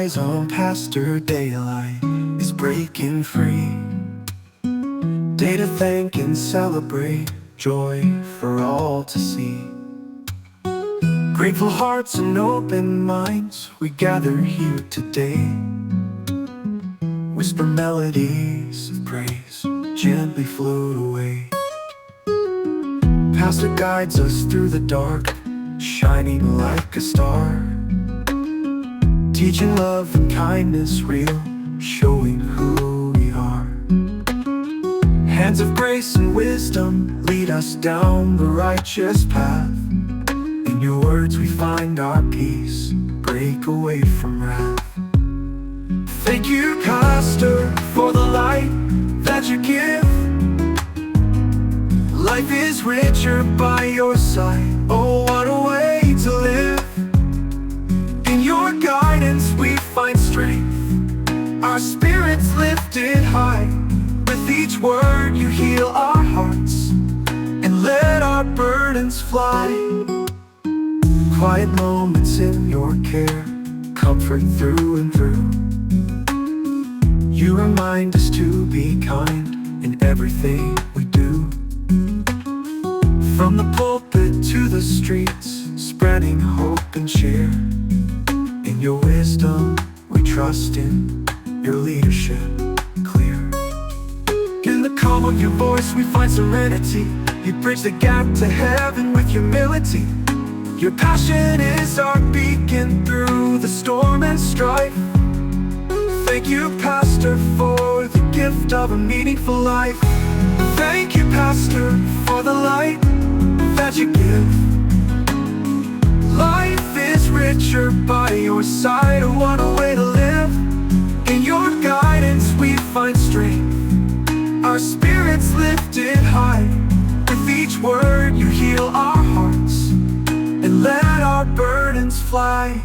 eyes on Pastor Daylight is breaking free. Day to thank and celebrate, joy for all to see. Grateful hearts and open minds, we gather here today. Whisper melodies of praise, gently float away. Pastor guides us through the dark, shining like a star, teaching love and kindness real, showing who we are. Hands of grace and wisdom lead us down the righteous path. In your words we find our peace, break away from wrath. Thank you, Pastor, for the light that you give. Life is richer by your side. Oh, what a way to live. In your guidance we find strength, our spirits lifted high. With each word you heal our hearts and let our burdens fly. Quiet moments in your care, comfort through and through. You remind us to be kind in everything we do. From the pulpit to the streets, spreading hope and cheer. In your wisdom we trust, in your leadership clear. In the calm of your voice we find serenity. You bridge the gap to heaven with humility. Your passion is our beacon through the storm and strife. Thank you, Pastor, for the gift of a meaningful life. Thank you, Pastor, for the light that you give. Life is richer by your side. Oh, what a way to live. In your guidance we find strength, our spirits lifted high. With each word you heal our hearts and let our burdens fly.